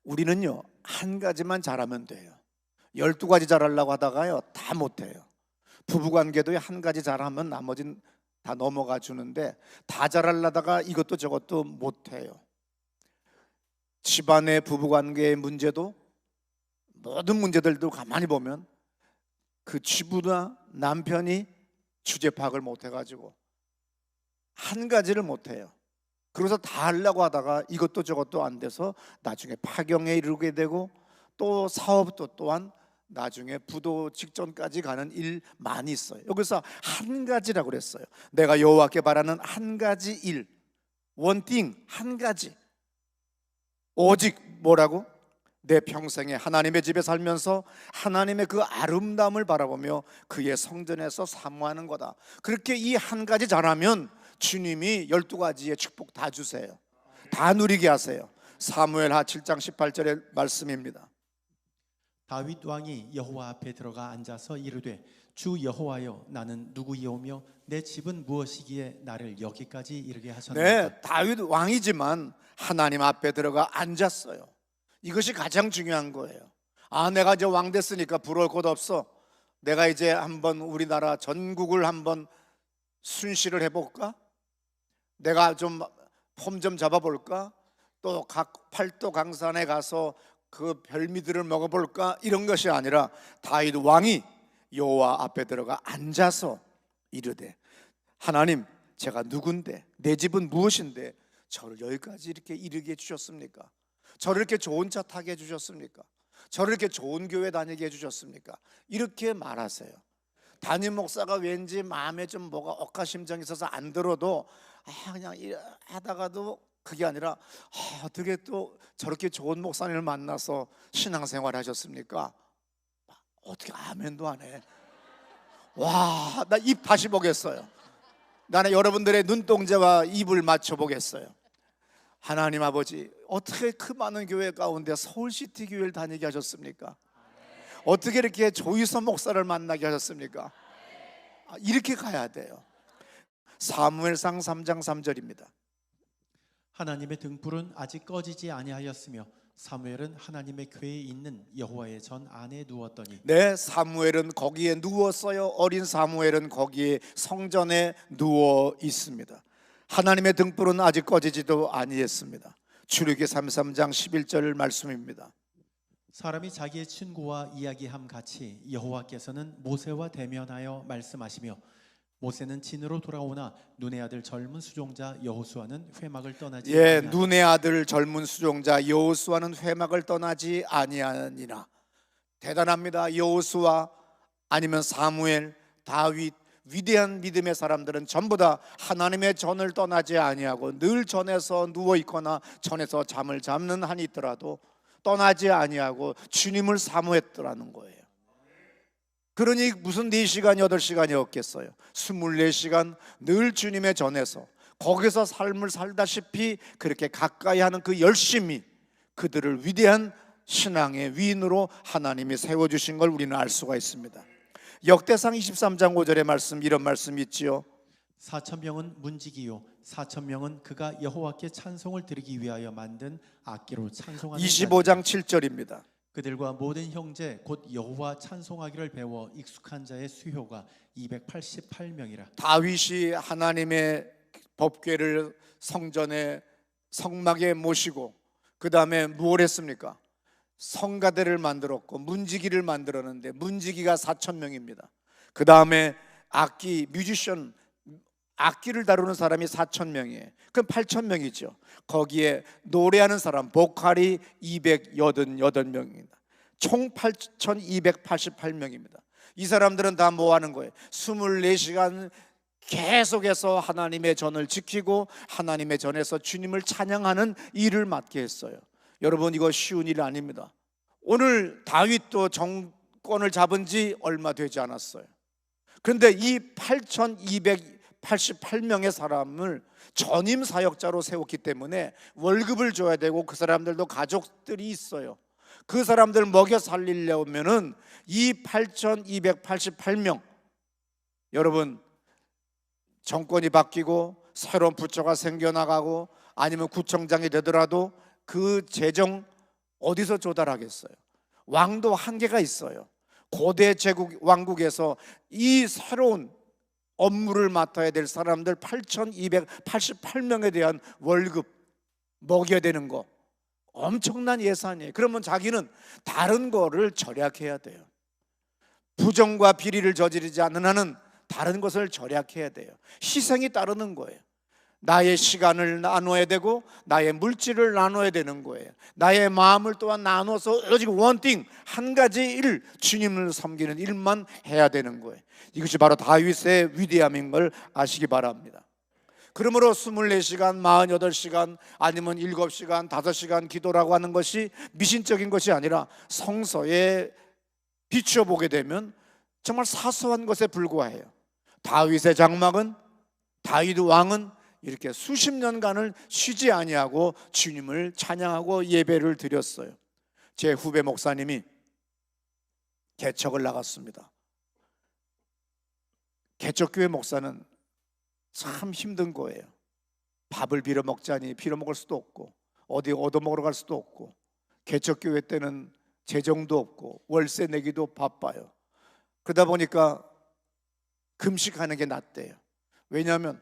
우리는요, 한 가지만 잘하면 돼요. 12가지 잘하려고 하다가요, 다 못해요. 부부관계도 한 가지 잘하면 나머지는 다 넘어가 주는데, 다 잘하려다가 이것도 저것도 못해요. 집안의 부부관계의 문제도, 모든 문제들도 가만히 보면 그 주부나 남편이 주제 파악을 못해가지고 한 가지를 못해요. 그래서 다 하려고 하다가 이것도 저것도 안 돼서 나중에 파경에 이르게 되고, 또 사업도 또한 나중에 부도 직전까지 가는 일 많이 있어요. 여기서 한 가지라고 그랬어요. 내가 여호와께 바라는 한 가지 일, 원띵, 한 가지. 오직 뭐라고? 내 평생에 하나님의 집에 살면서 하나님의 그 아름다움을 바라보며 그의 성전에서 사모하는 거다. 그렇게 이 한 가지 잘하면 주님이 12가지의 축복 다 주세요. 다 누리게 하세요. 사무엘하 7장 18절의 말씀입니다. 다윗 왕이 여호와 앞에 들어가 앉아서 이르되 주 여호와여, 나는 누구이오며 내 집은 무엇이기에 나를 여기까지 이르게 하셨나이까? 네, 다윗 왕이지만 하나님 앞에 들어가 앉았어요. 이것이 가장 중요한 거예요. 내가 이제 왕 됐으니까 부러울 것 없어. 내가 이제 한번 우리나라 전국을 한번 순시를 해볼까? 내가 좀 폼 좀 잡아볼까? 또 각 팔도 강산에 가서 그 별미들을 먹어볼까? 이런 것이 아니라 다윗 왕이 여호와 앞에 들어가 앉아서 이르되, 하나님, 제가 누군데, 내 집은 무엇인데 저를 여기까지 이렇게 이르게 해주셨습니까? 저를 이렇게 좋은 차 타게 해주셨습니까? 저를 이렇게 좋은 교회 다니게 해주셨습니까? 이렇게 말하세요. 담임 목사가 왠지 마음에 좀 뭐가 억하심정이 있어서 안 들어도 그냥 하다가도 그게 아니라 어떻게 또 저렇게 좋은 목사님을 만나서 신앙생활 하셨습니까? 어떻게 아멘도 안 해? 와, 나 입 다시 보겠어요. 나는 여러분들의 눈동자와 입을 맞춰 보겠어요. 하나님 아버지, 어떻게 그 많은 교회 가운데 서울시티 교회를 다니게 하셨습니까? 어떻게 이렇게 조희선 목사를 만나게 하셨습니까? 이렇게 가야 돼요. 사무엘상 3장 3절입니다. 하나님의 등불은 아직 꺼지지 아니하였으며 사무엘은 하나님의 궤에 있는 여호와의 전 안에 누웠더니. 네, 사무엘은 거기에 누웠어요. 어린 사무엘은 거기에 성전에 누워 있습니다. 하나님의 등불은 아직 꺼지지도 아니했습니다. 출애굽기 33장 11절 말씀입니다. 사람이 자기의 친구와 이야기함 같이 여호와께서는 모세와 대면하여 말씀하시며, 모세는 진으로 돌아오나 눈의 아들 젊은 수종자 여호수아는 회막을 떠나지 아니하니라. 눈의 아들 젊은 수종자 여호수아는 회막을 떠나지 아니하니라. 대단합니다. 여호수아 아니면 사무엘, 다윗, 위대한 믿음의 사람들은 전부 다 하나님의 전을 떠나지 아니하고 늘 전에서 누워 있거나 전에서 잠을 잡는 한이 있더라도 떠나지 아니하고 주님을 사모했더라는 거예요. 그러니 무슨 4시간, 8시간이었겠어요. 24시간 늘 주님의 전에서 거기서 삶을 살다시피 그렇게 가까이 하는 그 열심이 그들을 위대한 신앙의 위인으로 하나님이 세워주신 걸 우리는 알 수가 있습니다. 역대상 23장 5절의 말씀, 이런 말씀이 있지요. 4,000명은 문지기요 4,000명은 그가 여호와께 찬송을 드리기 위하여 만든 악기로 찬송하는 25장 7절입니다. 그들과 모든 형제 곧 여호와 찬송하기를 배워 익숙한 자의 수효가 288명이라. 다윗이 하나님의 법궤를 성전에 성막에 모시고 그 다음에 무엇을 했습니까? 성가대를 만들었고 문지기를 만들었는데 문지기가 4,000명입니다. 그 다음에 악기, 뮤지션, 악기를 다루는 사람이 4,000명이에요. 그럼 8,000명이죠. 거기에 노래하는 사람, 보컬이 288명입니다. 총 8,288명입니다. 이 사람들은 다 뭐 하는 거예요? 24시간 계속해서 하나님의 전을 지키고 하나님의 전에서 주님을 찬양하는 일을 맡게 했어요. 여러분, 이거 쉬운 일 아닙니다. 오늘 다윗도 정권을 잡은 지 얼마 되지 않았어요. 그런데 이 8,288명의 사람을 전임 사역자로 세웠기 때문에 월급을 줘야 되고 그 사람들도 가족들이 있어요. 그 사람들 먹여 살리려면은 이 8,288명, 여러분, 정권이 바뀌고 새로운 부처가 생겨나가고 아니면 구청장이 되더라도 그 재정 어디서 조달하겠어요? 왕도 한계가 있어요. 고대 제국 왕국에서 이 새로운 업무를 맡아야 될 사람들 8,288명에 대한 월급 먹여야 되는 거 엄청난 예산이에요. 그러면 자기는 다른 거를 절약해야 돼요. 부정과 비리를 저지르지 않는 한은 다른 것을 절약해야 돼요. 희생이 따르는 거예요. 나의 시간을 나눠야 되고 나의 물질을 나눠야 되는 거예요. 나의 마음을 또한 나눠서 오직 원띵, 한 가지 일, 주님을 섬기는 일만 해야 되는 거예요. 이것이 바로 다윗의 위대함인 걸 아시기 바랍니다. 그러므로 24시간, 48시간 아니면 7시간, 5시간 기도라고 하는 것이 미신적인 것이 아니라 성서에 비춰보게 되면 정말 사소한 것에 불과해요. 다윗의 장막은, 다윗 왕은 이렇게 수십 년간을 쉬지 아니하고 주님을 찬양하고 예배를 드렸어요. 제 후배 목사님이 개척을 나갔습니다. 개척교회 목사는 참 힘든 거예요. 밥을 빌어 먹자니 빌어 먹을 수도 없고 어디 얻어 먹으러 갈 수도 없고 개척교회 때는 재정도 없고 월세 내기도 바빠요. 그러다 보니까 금식하는 게 낫대요. 왜냐하면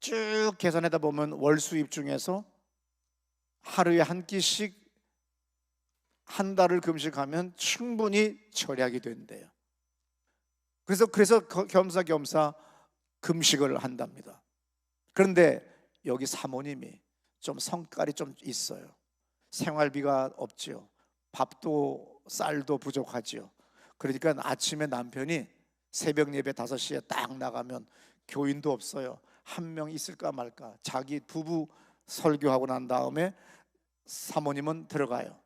쭉 계산하다 보면 월 수입 중에서 하루에 한 끼씩 한 달을 금식하면 충분히 절약이 된대요. 그래서 겸사겸사 금식을 한답니다. 그런데 여기 사모님이 좀 성깔이 좀 있어요. 생활비가 없지요. 밥도 쌀도 부족하지요. 그러니까 아침에 남편이 새벽 예배 5시에 딱 나가면 교인도 없어요. 한 명 있을까 말까. 자기 부부 설교하고 난 다음에 사모님은 들어가요.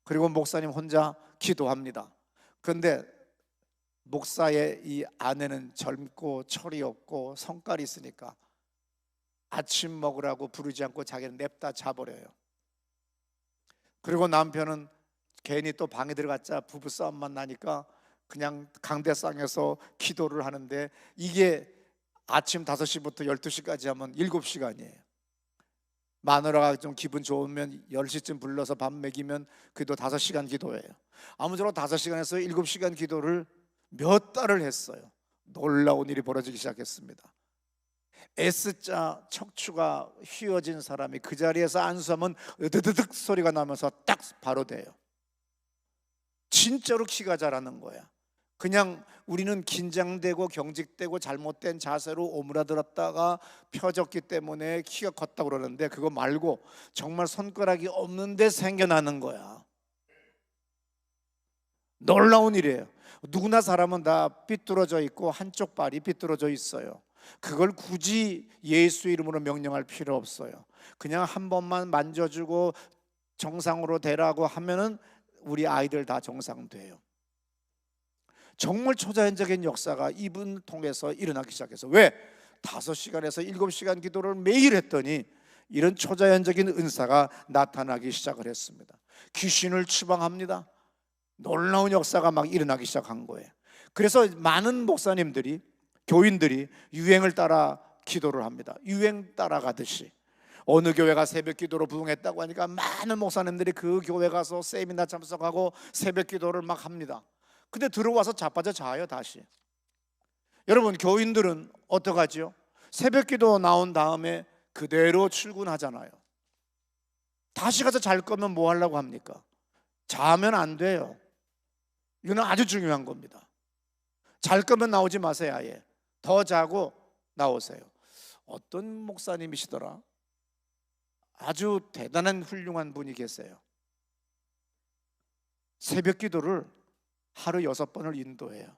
그리고 목사님 혼자 기도합니다. 그런데 목사의 이 아내는 젊고 철이 없고 성깔이 있으니까 아침 먹으라고 부르지 않고 자기는 냅다 자버려요. 그리고 남편은 괜히 또 방에 들어갔자 부부싸움만 나니까 그냥 강대상에서 기도를 하는데 이게 아침 5시부터 12시까지 하면 7시간이에요. 마누라가 좀 기분 좋으면 10시쯤 불러서 밥 먹이면 그래도 5시간 기도해요. 아무쪼록 5시간에서 7시간 기도를 몇 달을 했어요. 놀라운 일이 벌어지기 시작했습니다. S자 척추가 휘어진 사람이 그 자리에서 안수하면 으드드득 소리가 나면서 딱 바로 돼요. 진짜로 키가 자라는 거야. 그냥 우리는 긴장되고 경직되고 잘못된 자세로 오므라들었다가 펴졌기 때문에 키가 컸다고 그러는데 그거 말고 정말 손가락이 없는데 생겨나는 거야. 놀라운 일이에요. 누구나 사람은 다 삐뚤어져 있고 한쪽 발이 삐뚤어져 있어요. 그걸 굳이 예수 이름으로 명령할 필요 없어요. 그냥 한 번만 만져주고 정상으로 되라고 하면은 우리 아이들 다 정상돼요. 정말 초자연적인 역사가 이분 통해서 일어나기 시작해서 왜? 5시간에서 7시간 기도를 매일 했더니 이런 초자연적인 은사가 나타나기 시작을 했습니다. 귀신을 추방합니다. 놀라운 역사가 막 일어나기 시작한 거예요. 그래서 많은 목사님들이 교인들이 유행을 따라 기도를 합니다. 유행 따라가듯이 어느 교회가 새벽 기도로 부흥했다고 하니까 많은 목사님들이 그 교회 가서 세미나 참석하고 새벽 기도를 막 합니다. 근데 들어와서 자빠져 자요 다시. 여러분 교인들은 어떡하죠? 새벽 기도 나온 다음에 그대로 출근하잖아요. 다시 가서 잘 거면 뭐 하려고 합니까? 자면 안 돼요. 이거는 아주 중요한 겁니다. 잘 거면 나오지 마세요. 아예 더 자고 나오세요. 어떤 목사님이시더라? 아주 대단한 훌륭한 분이 계세요. 새벽 기도를 하루 6번을 인도해요.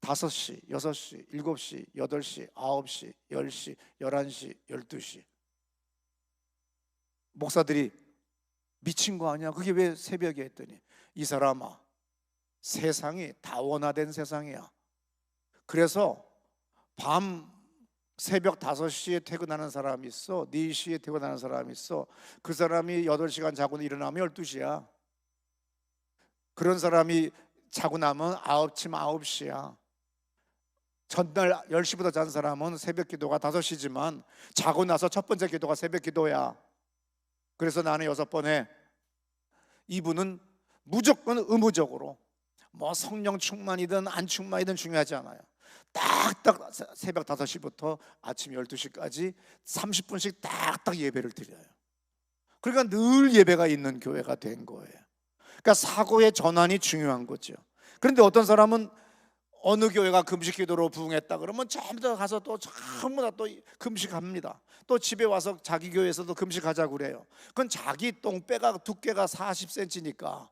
5시, 6시, 7시, 8시, 9시, 10시, 11시, 12시. 목사들이 미친 거 아니야? 그게 왜 새벽에 했더니 이 사람아, 세상이 다원화된 세상이야. 그래서 밤 새벽 5시에 퇴근하는 사람이 있어. 4시에 퇴근하는 사람이 있어. 그 사람이 8시간 자고 일어나면 12시야. 그런 사람이 자고 나면 아침 9시야. 전날 10시부터 잔 사람은 새벽 기도가 5시지만 자고 나서 첫 번째 기도가 새벽 기도야. 그래서 나는 6번 해. 이분은 무조건 의무적으로 뭐 성령 충만이든 안 충만이든 중요하지 않아요. 딱딱 새벽 5시부터 아침 12시까지 30분씩 딱딱 예배를 드려요. 그러니까 늘 예배가 있는 교회가 된 거예요. 그러니까 사고의 전환이 중요한 거죠. 그런데 어떤 사람은 어느 교회가 금식 기도로 부흥했다 그러면 전부 다 가서 또 전부 다 또 금식합니다. 또 집에 와서 자기 교회에서도 금식하자고 그래요. 그건 자기 똥배가 두께가 40cm니까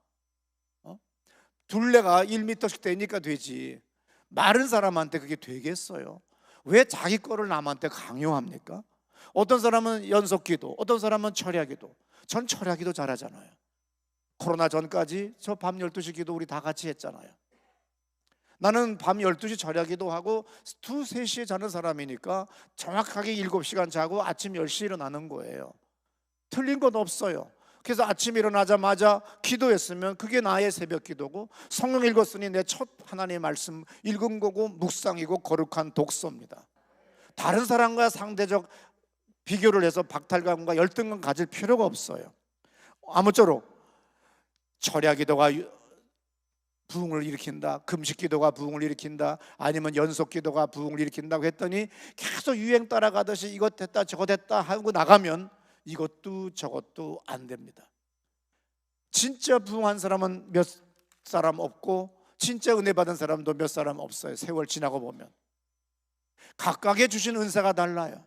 둘레가 1m씩 되니까 되지, 마른 사람한테 그게 되겠어요? 왜 자기 거를 남한테 강요합니까? 어떤 사람은 연속기도, 어떤 사람은 철야기도. 전 철야기도 잘하잖아요. 코로나 전까지 저 밤 12시 기도 우리 다 같이 했잖아요. 나는 밤 12시 철야기도 하고 2, 3시에 자는 사람이니까 정확하게 7시간 자고 아침 10시에 일어나는 거예요. 틀린 건 없어요. 그래서 아침에 일어나자마자 기도했으면 그게 나의 새벽 기도고, 성경 읽었으니 내 첫 하나님의 말씀 읽은 거고, 묵상이고 거룩한 독서입니다. 다른 사람과 상대적 비교를 해서 박탈감과 열등감 가질 필요가 없어요. 아무쪼록 철야 기도가 부흥을 일으킨다, 금식 기도가 부흥을 일으킨다, 아니면 연속 기도가 부흥을 일으킨다고 했더니 계속 유행 따라가듯이 이것 됐다 저것 됐다 하고 나가면 이것도 저것도 안 됩니다. 진짜 부흥한 사람은 몇 사람 없고 진짜 은혜 받은 사람도 몇 사람 없어요. 세월 지나고 보면 각각의 주신 은사가 달라요.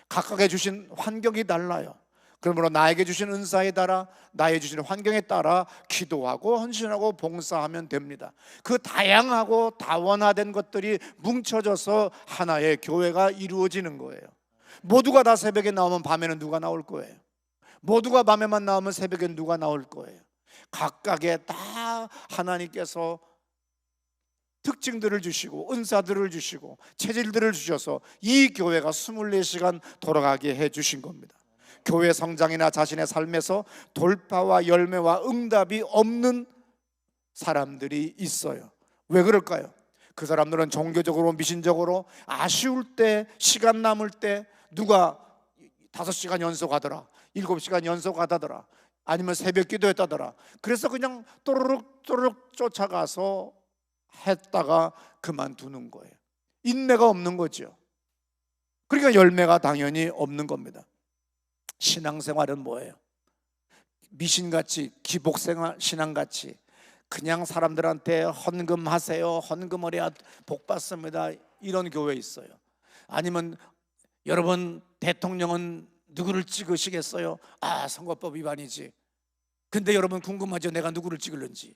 각각의 주신 환경이 달라요. 그러므로 나에게 주신 은사에 따라, 나의 주신 환경에 따라 기도하고 헌신하고 봉사하면 됩니다. 그 다양하고 다원화된 것들이 뭉쳐져서 하나의 교회가 이루어지는 거예요. 모두가 다 새벽에 나오면 밤에는 누가 나올 거예요? 모두가 밤에만 나오면 새벽에 누가 나올 거예요? 각각의 다 하나님께서 특징들을 주시고 은사들을 주시고 체질들을 주셔서 이 교회가 24시간 돌아가게 해 주신 겁니다. 교회 성장이나 자신의 삶에서 돌파와 열매와 응답이 없는 사람들이 있어요. 왜 그럴까요? 그 사람들은 종교적으로 미신적으로 아쉬울 때, 시간 남을 때 누가 5시간 연속하더라, 7시간 연속하다더라, 아니면 새벽 기도했다더라, 그래서 그냥 또르륵 또르륵 쫓아가서 했다가 그만두는 거예요. 인내가 없는 거죠. 그러니까 열매가 당연히 없는 겁니다. 신앙생활은 뭐예요? 미신같이, 기복생활 신앙같이 그냥 사람들한테 헌금하세요, 헌금을 해야 복 받습니다, 이런 교회 있어요. 아니면 여러분 대통령은 누구를 찍으시겠어요? 아, 선거법 위반이지. 근데 여러분 궁금하죠? 내가 누구를 찍을는지.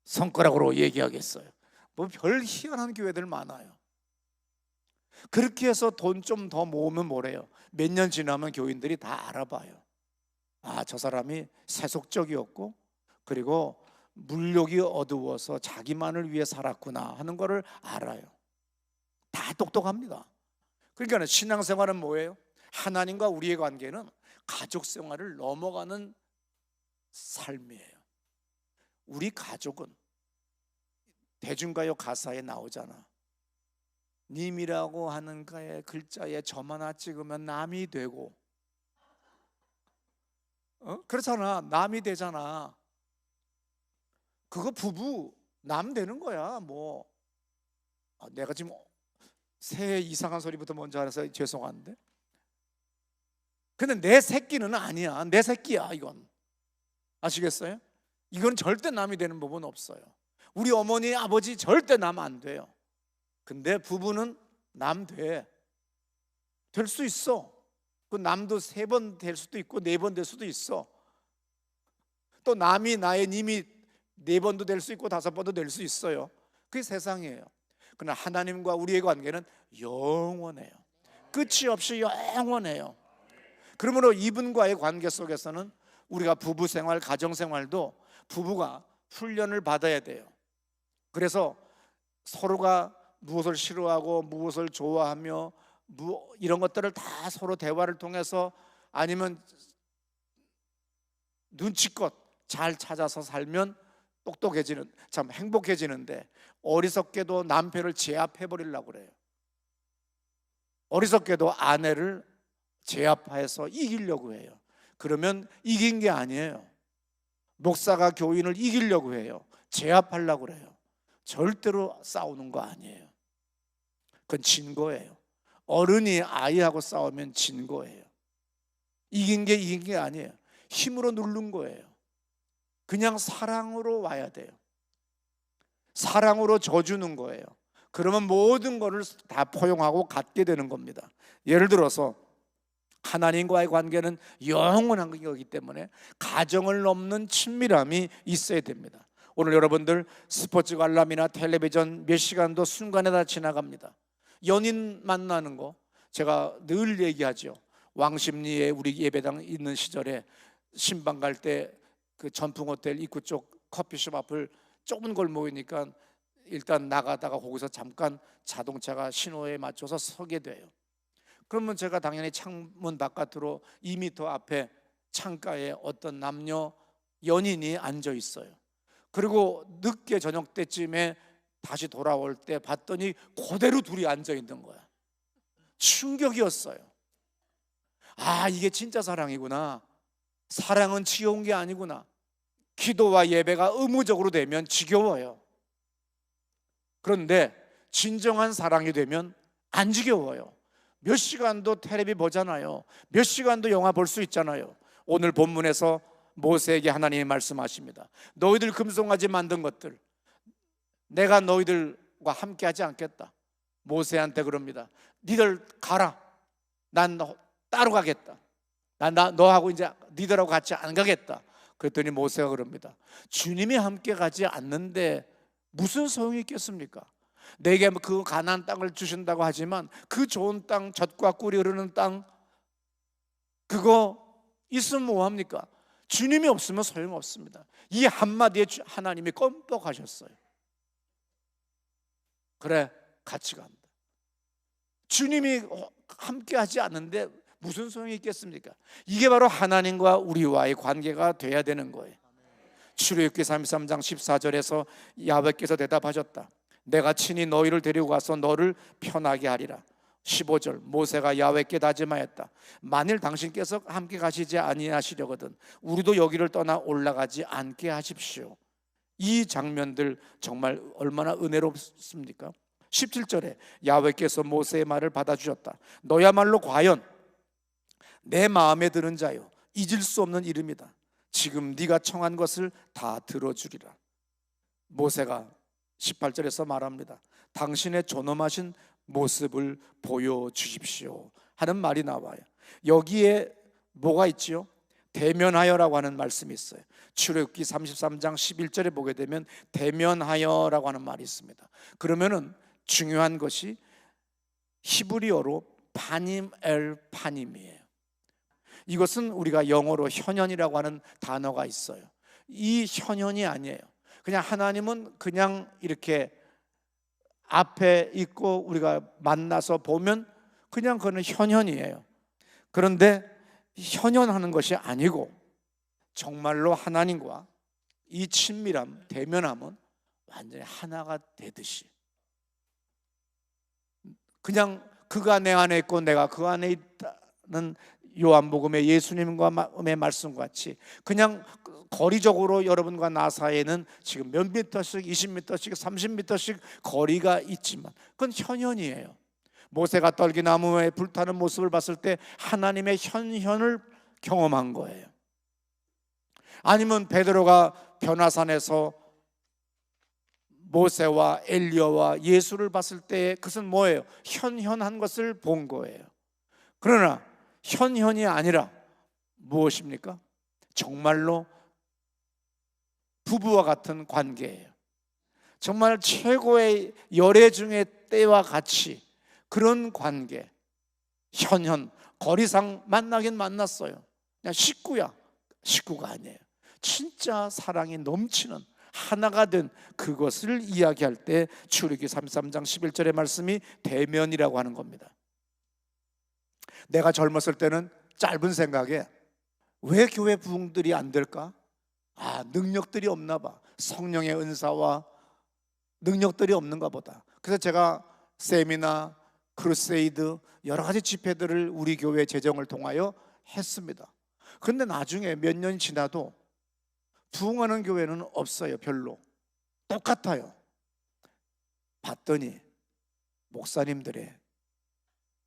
손가락으로 얘기하겠어요. 뭐 별 희한한 교회들 많아요. 그렇게 해서 돈 좀 더 모으면 뭐래요? 몇 년 지나면 교인들이 다 알아봐요. 아, 저 사람이 세속적이었고 그리고 물욕이 어두워서 자기만을 위해 살았구나 하는 거를 알아요. 다 똑똑합니다. 그러니까 신앙생활은 뭐예요? 하나님과 우리의 관계는 가족생활을 넘어가는 삶이에요. 우리 가족은 대중가요 가사에 나오잖아. 님이라고 하는 가의 글자에 점 하나 찍으면 남이 되고, 그렇잖아. 남이 되잖아. 그거 부부 남 되는 거야. 뭐 내가 지금 새해 이상한 소리부터 먼저 알아서 죄송한데, 근데 내 새끼는 아니야. 내 새끼야 이건. 아시겠어요? 이건 절대 남이 되는 법은 없어요. 우리 어머니 아버지 절대 남 안 돼요. 근데 부부는 남 돼. 될 수 있어. 그 남도 3번 될 수도 있고 4번 될 수도 있어. 또 남이 나의 님이 4번도 될 수 있고 5번도 될 수 있어요. 그게 세상이에요. 그러나 하나님과 우리의 관계는 영원해요. 끝이 없이 영원해요. 그러므로 이분과의 관계 속에서는 우리가 부부 생활, 가정 생활도 부부가 훈련을 받아야 돼요. 그래서 서로가 무엇을 싫어하고 무엇을 좋아하며 이런 것들을 다 서로 대화를 통해서, 아니면 눈치껏 잘 찾아서 살면 똑똑해지는, 참 행복해지는데, 어리석게도 남편을 제압해 버리려고 그래요. 어리석게도 아내를 제압해서 이기려고 해요. 그러면 이긴 게 아니에요. 목사가 교인을 이기려고 해요. 제압하려고 그래요. 절대로 싸우는 거 아니에요. 그건 진 거예요. 어른이 아이하고 싸우면 진 거예요. 이긴 게 아니에요. 힘으로 누른 거예요. 그냥 사랑으로 와야 돼요. 사랑으로 져주는 거예요. 그러면 모든 것을 다 포용하고 갖게 되는 겁니다. 예를 들어서 하나님과의 관계는 영원한 거기 때문에 가정을 넘는 친밀함이 있어야 됩니다. 오늘 여러분들 스포츠 관람이나 텔레비전 몇 시간도 순간에 다 지나갑니다. 연인 만나는 거 제가 늘 얘기하죠. 왕십리에 우리 예배당 있는 시절에 신방 갈 때 그 전풍호텔 입구 쪽 커피숍 앞을 좁은 골목이니까 일단 나가다가 거기서 잠깐 자동차가 신호에 맞춰서 서게 돼요. 그러면 제가 당연히 창문 바깥으로 2m 앞에 창가에 어떤 남녀 연인이 앉아 있어요. 그리고 늦게 저녁 때쯤에 다시 돌아올 때 봤더니 그대로 둘이 앉아 있는 거야. 충격이었어요. 아, 이게 진짜 사랑이구나. 사랑은 지겨운 게 아니구나. 기도와 예배가 의무적으로 되면 지겨워요. 그런데 진정한 사랑이 되면 안 지겨워요. 몇 시간도 텔레비 보잖아요. 몇 시간도 영화 볼 수 있잖아요. 오늘 본문에서 모세에게 하나님이 말씀하십니다. 너희들 금송아지 만든 것들 내가 너희들과 함께 하지 않겠다. 모세한테 그럽니다. 니들 가라. 난 따로 가겠다. 난 너하고 이제 니들하고 같이 안 가겠다. 그랬더니 모세가 그럽니다. 주님이 함께 가지 않는데 무슨 소용이 있겠습니까? 내게 그 가나안 땅을 주신다고 하지만 그 좋은 땅, 젖과 꿀이 흐르는 땅 그거 있으면 뭐합니까? 주님이 없으면 소용없습니다. 이 한마디에 하나님이 껌뻑하셨어요. 그래, 같이 간다. 주님이 함께 하지 않는데 무슨 소용이 있겠습니까? 이게 바로 하나님과 우리와의 관계가 돼야 되는 거예요. 출애굽기 33장 14절에서 야훼께서 대답하셨다. 내가 친히 너희를 데리고 가서 너를 편하게 하리라. 15절 모세가 야훼께 다짐하였다. 만일 당신께서 함께 가시지 아니하시려거든 우리도 여기를 떠나 올라가지 않게 하십시오. 이 장면들 정말 얼마나 은혜롭습니까? 17절에 야훼께서 모세의 말을 받아주셨다. 너야말로 과연 내 마음에 드는 자요 잊을 수 없는 이름이다. 지금 네가 청한 것을 다 들어주리라. 모세가 18절에서 말합니다. 당신의 존엄하신 모습을 보여주십시오 하는 말이 나와요. 여기에 뭐가 있지요? 대면하여라고 하는 말씀이 있어요. 출애굽기 33장 11절에 보게 되면 대면하여라고 하는 말이 있습니다. 그러면은 중요한 것이 히브리어로 파님 엘 파님이에요. 이것은 우리가 영어로 현현이라고 하는 단어가 있어요. 이 현현이 아니에요. 그냥 하나님은 그냥 이렇게 앞에 있고 우리가 만나서 보면 그냥 그거는 현현이에요. 그런데 현현하는 것이 아니고 정말로 하나님과 이 친밀함, 대면함은 완전히 하나가 되듯이 그냥 그가 내 안에 있고 내가 그 안에 있다는 요한복음의 예수님과의 말씀과 같이 그냥 거리적으로 여러분과 나 사이에는 지금 몇 미터씩 20미터씩 30미터씩 거리가 있지만 그건 현현이에요. 모세가 떨기나무에 불타는 모습을 봤을 때 하나님의 현현을 경험한 거예요. 아니면 베드로가 변화산에서 모세와 엘리야와 예수를 봤을 때 그것은 뭐예요? 현현한 것을 본 거예요. 그러나 현현이 아니라 무엇입니까? 정말로 부부와 같은 관계예요. 정말 최고의 열애 중의 때와 같이 그런 관계. 현현, 거리상 만나긴 만났어요. 그냥 식구야. 식구가 아니에요. 진짜 사랑이 넘치는 하나가 된 그것을 이야기할 때 출애굽기 33장 11절의 말씀이 대면이라고 하는 겁니다. 내가 젊었을 때는 짧은 생각에 왜 교회 부흥들이 안 될까? 능력들이 없나 봐. 성령의 은사와 능력들이 없는가 보다. 그래서 제가 세미나, 크루세이드 여러 가지 집회들을 우리 교회 재정을 통하여 했습니다. 그런데 나중에 몇 년이 지나도 부흥하는 교회는 없어요. 별로 똑같아요. 봤더니 목사님들의,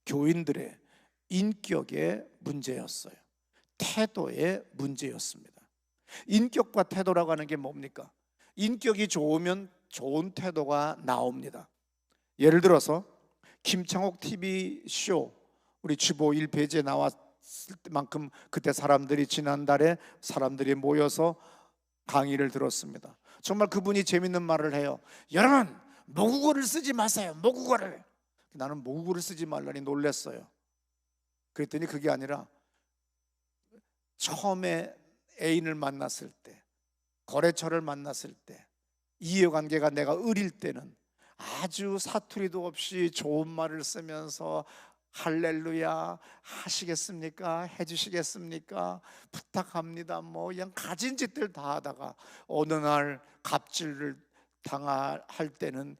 교인들의 인격의 문제였어요. 태도의 문제였습니다. 인격과 태도라고 하는 게 뭡니까? 인격이 좋으면 좋은 태도가 나옵니다. 예를 들어서 김창옥 TV 쇼 우리 주보 1페이지에 나왔을 만큼 그때 사람들이 지난달에 사람들이 모여서 강의를 들었습니다. 정말 그분이 재밌는 말을 해요. 여러분, 모국어를 쓰지 마세요. 모국어를. 나는 모국어를 쓰지 말라니 놀랐어요. 그랬더니 그게 아니라 처음에 애인을 만났을 때, 거래처를 만났을 때, 이해관계가 내가 어릴 때는 아주 사투리도 없이 좋은 말을 쓰면서 할렐루야 하시겠습니까? 해주시겠습니까? 부탁합니다. 뭐 그냥 가진 짓들 다 하다가 어느 날 갑질을 당할 때는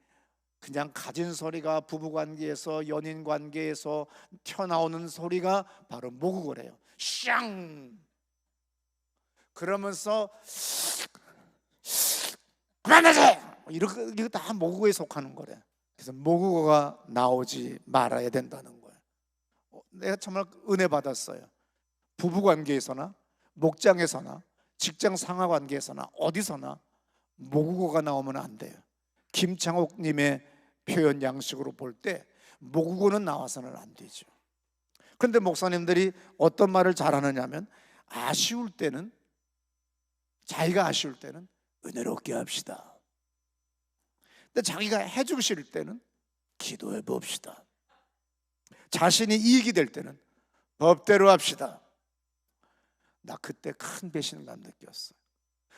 그냥 가진 소리가 부부관계에서 연인관계에서 튀어나오는 소리가 바로 모국어래요. 샹! 그러면서 그만하지! 이거 다 모국어에 속하는 거래. 그래서 모국어가 나오지 말아야 된다는 거예요. 내가 정말 은혜 받았어요. 부부관계에서나 목장에서나 직장 상하관계에서나 어디서나 모국어가 나오면 안 돼요. 김창옥님의 표현 양식으로 볼 때 모국어는 나와서는 안 되죠. 그런데 목사님들이 어떤 말을 잘하느냐면 아쉬울 때는, 자기가 아쉬울 때는 은혜롭게 합시다. 근데 자기가 해주실 때는 기도해 봅시다. 자신이 이익이 될 때는 법대로 합시다. 나 그때 큰 배신감 느꼈어요.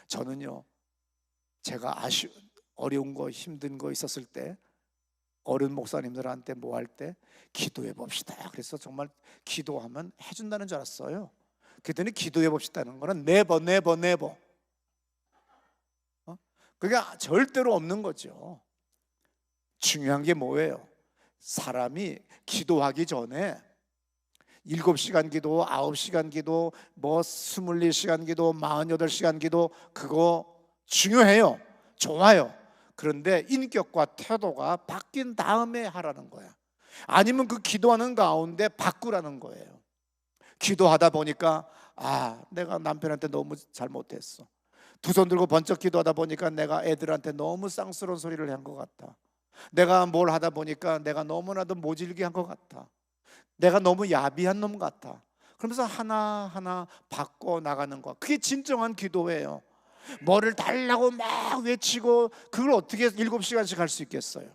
저는요, 제가 어려운 거 힘든 거 있었을 때 어른 목사님들한테 뭐 할 때 기도해 봅시다. 그래서 정말 기도하면 해준다는 줄 알았어요. 그랬더니 기도해 봅시다는 거는 네버. 그게 절대로 없는 거죠. 중요한 게 뭐예요? 사람이 기도하기 전에 7시간 기도, 9시간 기도, 뭐 24시간 기도, 48시간 기도, 그거 중요해요. 좋아요. 그런데 인격과 태도가 바뀐 다음에 하라는 거야. 아니면 그 기도하는 가운데 바꾸라는 거예요. 기도하다 보니까 내가 남편한테 너무 잘못했어. 두 손 들고 번쩍 기도하다 보니까 내가 애들한테 너무 쌍스러운 소리를 한 것 같아. 내가 뭘 하다 보니까 내가 너무나도 모질게 한 것 같아. 내가 너무 야비한 놈 같아. 그러면서 하나하나 바꿔 나가는 거, 그게 진정한 기도예요. 뭐를 달라고 막 외치고 그걸 어떻게 7시간씩 할 수 있겠어요?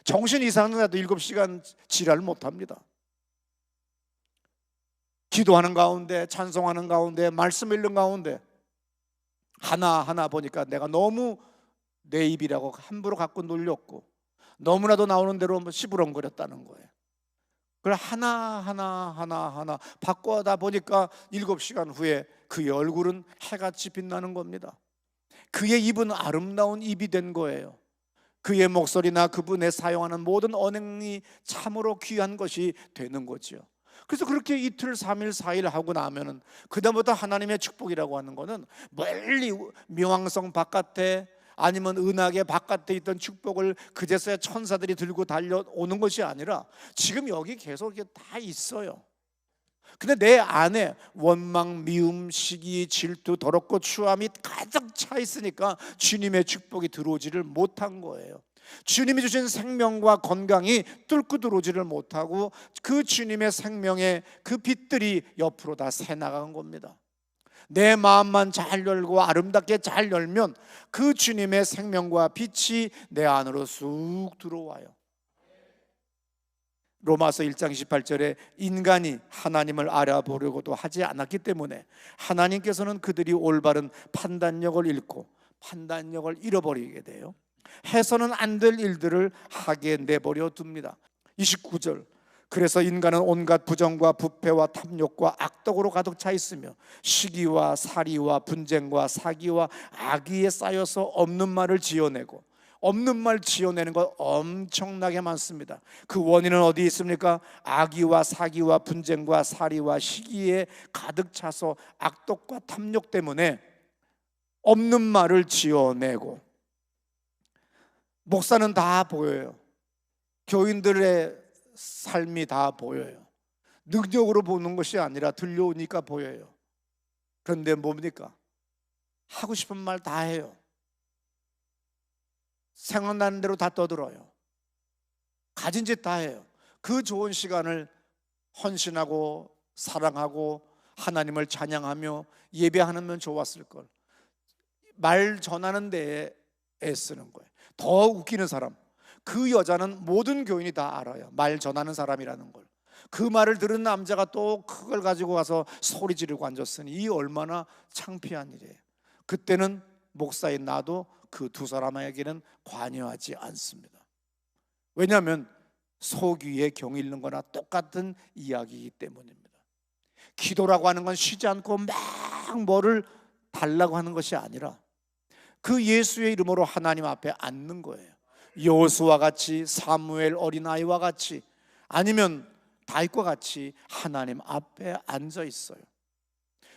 정신 이상은 해도 7시간 지랄을 못합니다. 기도하는 가운데, 찬송하는 가운데, 말씀 읽는 가운데 하나하나 보니까 내가 너무 내 입이라고 함부로 갖고 놀렸고 너무나도 나오는 대로 시부렁거렸다는 거예요. 그걸 하나하나 바꿔다 보니까 7시간 후에 그의 얼굴은 해같이 빛나는 겁니다. 그의 입은 아름다운 입이 된 거예요. 그의 목소리나 그분의 사용하는 모든 언행이 참으로 귀한 것이 되는 거죠. 그래서 그렇게 이틀, 3일, 4일 하고 나면은 그다음부터 하나님의 축복이라고 하는 거는 멀리 명왕성 바깥에 아니면 은하계 바깥에 있던 축복을 그제서야 천사들이 들고 달려오는 것이 아니라 지금 여기 계속 다 있어요. 근데 내 안에 원망, 미움, 시기, 질투, 더럽고 추함이 가득 차 있으니까 주님의 축복이 들어오지를 못한 거예요. 주님이 주신 생명과 건강이 뚫고 들어오지를 못하고 그 주님의 생명의 그 빛들이 옆으로 다 새나간 겁니다. 내 마음만 잘 열고 아름답게 잘 열면 그 주님의 생명과 빛이 내 안으로 쑥 들어와요. 로마서 1장 28절에 인간이 하나님을 알아보려고도 하지 않았기 때문에 하나님께서는 그들이 올바른 판단력을 잃고 판단력을 잃어버리게 돼요. 해서는 안 될 일들을 하게 내버려 둡니다. 29절, 그래서 인간은 온갖 부정과 부패와 탐욕과 악독으로 가득 차 있으며 시기와 살이와 분쟁과 사기와 악의에 쌓여서 없는 말을 지어내고, 없는 말 지어내는 것 엄청나게 많습니다. 그 원인은 어디 있습니까? 악의와 사기와 분쟁과 살이와 시기에 가득 차서 악독과 탐욕 때문에 없는 말을 지어내고, 목사는 다 보여요. 교인들의 삶이 다 보여요. 능력으로 보는 것이 아니라 들려오니까 보여요. 그런데 뭡니까? 하고 싶은 말 다 해요. 생각나는 대로 다 떠들어요. 가진 짓 다 해요. 그 좋은 시간을 헌신하고 사랑하고 하나님을 찬양하며 예배하면 좋았을 걸. 말 전하는 데에 애쓰는 거예요. 더 웃기는 사람, 그 여자는 모든 교인이 다 알아요. 말 전하는 사람이라는 걸. 그 말을 들은 남자가 또 그걸 가지고 가서 소리 지르고 앉았으니 이 얼마나 창피한 일이에요. 그때는 목사인 나도 그 두 사람에게는 관여하지 않습니다. 왜냐하면 소귀에 경 잃는 거나 똑같은 이야기이기 때문입니다. 기도라고 하는 건 쉬지 않고 막 뭐를 달라고 하는 것이 아니라 그 예수의 이름으로 하나님 앞에 앉는 거예요. 여호수아와 같이, 사무엘 어린아이와 같이, 아니면 다윗과 같이 하나님 앞에 앉아 있어요.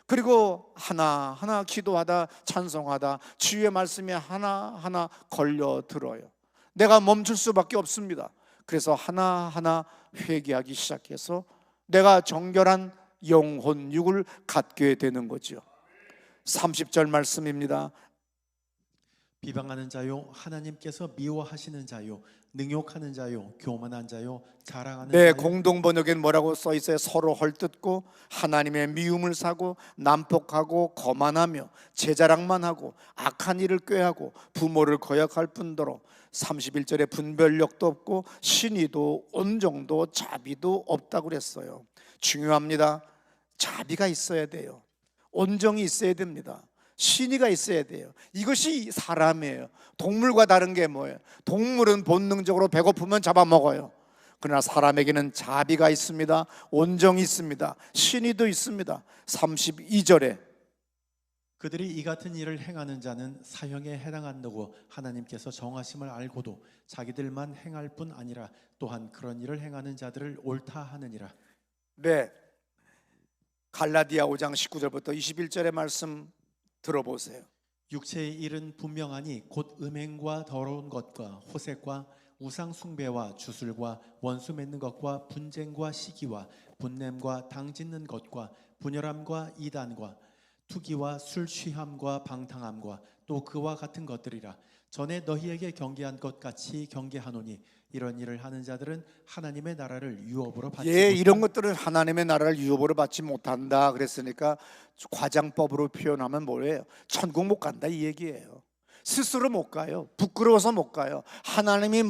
그리고 하나하나 기도하다, 찬송하다, 주의 말씀에 하나하나 걸려 들어요. 내가 멈출 수밖에 없습니다. 그래서 하나하나 회개하기 시작해서 내가 정결한 영혼 육을 갖게 되는 거죠. 30절 말씀입니다. 비방하는 자요, 하나님께서 미워하시는 자요, 능욕하는 자요, 교만한 자요, 자랑하는 네, 자요. 공동 번역엔 뭐라고 써 있어요? 서로 헐뜯고 하나님의 미움을 사고 난폭하고 거만하며 제자랑만 하고 악한 일을 꾀하고 부모를 거역할 뿐더러 31절에 분별력도 없고 신의도 온정도 자비도 없다고 그랬어요. 중요합니다. 자비가 있어야 돼요. 온정이 있어야 됩니다. 신의가 있어야 돼요. 이것이 사람이에요. 동물과 다른 게 뭐예요? 동물은 본능적으로 배고프면 잡아먹어요. 그러나 사람에게는 자비가 있습니다. 온정이 있습니다. 신의도 있습니다. 32절에 그들이 이 같은 일을 행하는 자는 사형에 해당한다고 하나님께서 정하심을 알고도 자기들만 행할 뿐 아니라 또한 그런 일을 행하는 자들을 옳다 하느니라. 네, 갈라디아 5장 19절부터 21절의 말씀 들어보세요. 육체의 일은 분명하니 곧 음행과 더러운 것과 호색과 우상 숭배와 주술과 원수 맺는 것과 분쟁과 시기와 분냄과 당짓는 것과 분열함과 이단과 투기와 술 취함과 방탕함과 또 그와 같은 것들이라. 전에 너희에게 경계한 것 같이 경계하노니 이런 일을 하는 자들은 하나님의 나라를 유업으로 받지 못한다. 이런 것들은 하나님의 나라를 유업으로 받지 못한다 그랬으니까 과장법으로 표현하면 뭐예요? 천국 못 간다 이 얘기예요. 스스로 못 가요. 부끄러워서 못 가요. 하나님이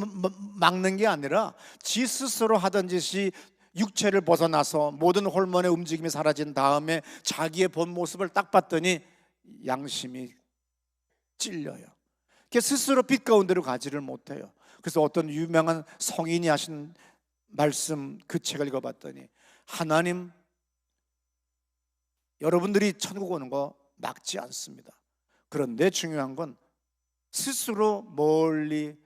막는 게 아니라 지 스스로 하던 짓이 육체를 벗어나서 모든 호르몬의 움직임이 사라진 다음에 자기의 본 모습을 딱 봤더니 양심이 찔려요. 스스로 빛 가운데로 가지를 못해요. 그래서 어떤 유명한 성인이 하신 말씀, 그 책을 읽어봤더니 하나님, 여러분들이 천국 오는 거 막지 않습니다. 그런데 중요한 건 스스로 멀리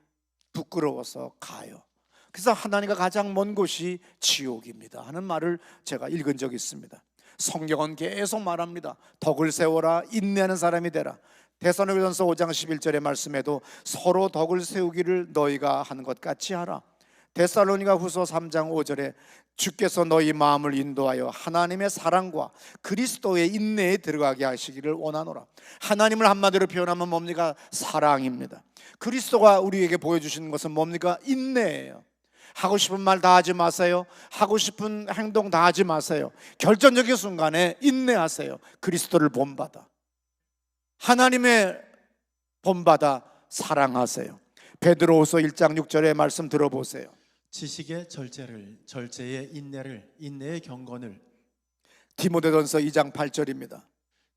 부끄러워서 가요. 그래서 하나님과 가장 먼 곳이 지옥입니다 하는 말을 제가 읽은 적이 있습니다. 성경은 계속 말합니다. 덕을 세워라, 인내하는 사람이 되라. 데살로니가전서 5장 11절의 말씀에도 서로 덕을 세우기를 너희가 하는 것 같이 하라. 데살로니가 후서 3장 5절에 주께서 너희 마음을 인도하여 하나님의 사랑과 그리스도의 인내에 들어가게 하시기를 원하노라. 하나님을 한마디로 표현하면 뭡니까? 사랑입니다. 그리스도가 우리에게 보여주시는 것은 뭡니까? 인내예요. 하고 싶은 말 다 하지 마세요. 하고 싶은 행동 다 하지 마세요. 결정적인 순간에 인내하세요. 그리스도를 본받아, 하나님의 본받아 사랑하세요. 베드로후서 1장 6절의 말씀 들어보세요. 지식의 절제를, 절제의 인내를, 인내의 경건을. 디모데전서 2장 8절입니다.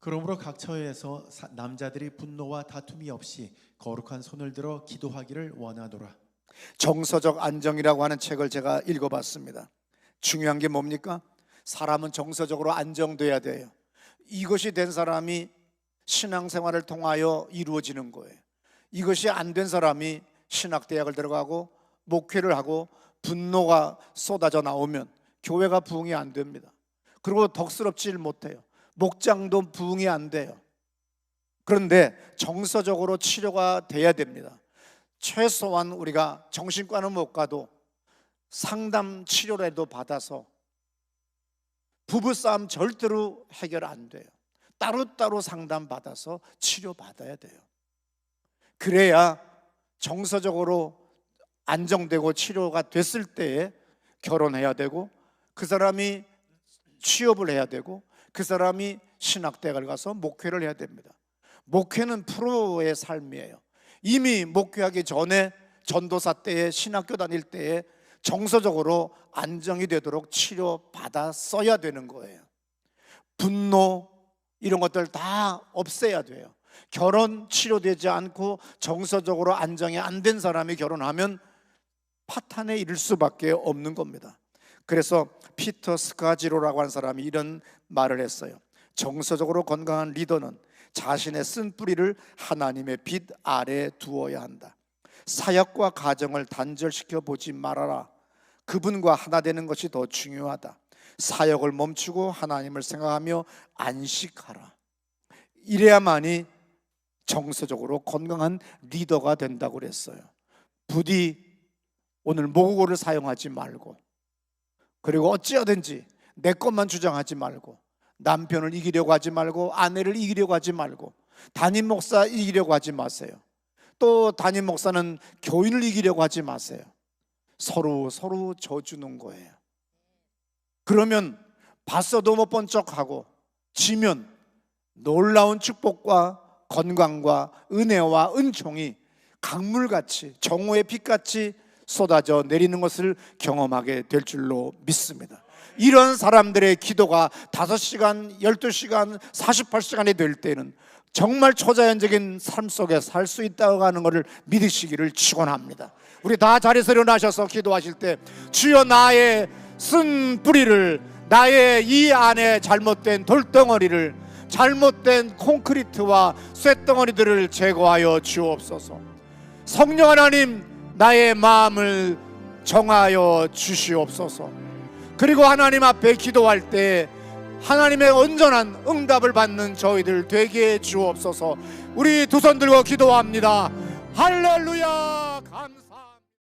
그러므로 각 처에서 남자들이 분노와 다툼이 없이 거룩한 손을 들어 기도하기를 원하노라. 정서적 안정이라고 하는 책을 제가 읽어봤습니다. 중요한 게 뭡니까? 사람은 정서적으로 안정돼야 돼요. 이것이 된 사람이 신앙생활을 통하여 이루어지는 거예요. 이것이 안 된 사람이 신학대학을 들어가고 목회를 하고 분노가 쏟아져 나오면 교회가 부흥이 안 됩니다. 그리고 덕스럽지 못해요. 목장도 부흥이 안 돼요. 그런데 정서적으로 치료가 돼야 됩니다. 최소한 우리가 정신과는 못 가도 상담 치료라도 받아서 부부싸움 절대로 해결 안 돼요. 따로따로 상담받아서 치료받아야 돼요. 그래야 정서적으로 안정되고 치료가 됐을 때에 결혼해야 되고, 그 사람이 취업을 해야 되고, 그 사람이 신학대학을 가서 목회를 해야 됩니다. 목회는 프로의 삶이에요. 이미 목회하기 전에 전도사 때에, 신학교 다닐 때에 정서적으로 안정이 되도록 치료받았어야 되는 거예요. 분노 이런 것들 다 없애야 돼요. 결혼 치료되지 않고 정서적으로 안정이 안 된 사람이 결혼하면 파탄에 이를 수밖에 없는 겁니다. 그래서 피터 스카지로라고 하는 사람이 이런 말을 했어요. 정서적으로 건강한 리더는 자신의 쓴 뿌리를 하나님의 빛 아래에 두어야 한다. 사역과 가정을 단절시켜 보지 말아라. 그분과 하나 되는 것이 더 중요하다. 사역을 멈추고 하나님을 생각하며 안식하라. 이래야만이 정서적으로 건강한 리더가 된다고 그랬어요. 부디 오늘 모국어를 사용하지 말고, 그리고 어찌하든지 내 것만 주장하지 말고, 남편을 이기려고 하지 말고, 아내를 이기려고 하지 말고, 담임 목사 이기려고 하지 마세요. 또 담임 목사는 교인을 이기려고 하지 마세요. 서로 져주는 거예요. 그러면 봤어도 못 본 척하고, 지면 놀라운 축복과 건강과 은혜와 은총이 강물같이, 정오의 빛같이 쏟아져 내리는 것을 경험하게 될 줄로 믿습니다. 이런 사람들의 기도가 5시간, 12시간, 48시간이 될 때는 정말 초자연적인 삶 속에 살 수 있다고 하는 것을 믿으시기를 축원합니다. 우리 다 자리에서 일어나셔서 기도하실 때, 주여 나의 쓴 뿌리를, 나의 이 안에 잘못된 돌덩어리를, 잘못된 콘크리트와 쇳덩어리들을 제거하여 주옵소서. 성령 하나님, 나의 마음을 정하여 주시옵소서. 그리고 하나님 앞에 기도할 때 하나님의 온전한 응답을 받는 저희들 되게 해 주옵소서. 우리 두 손 들고 기도합니다. 할렐루야.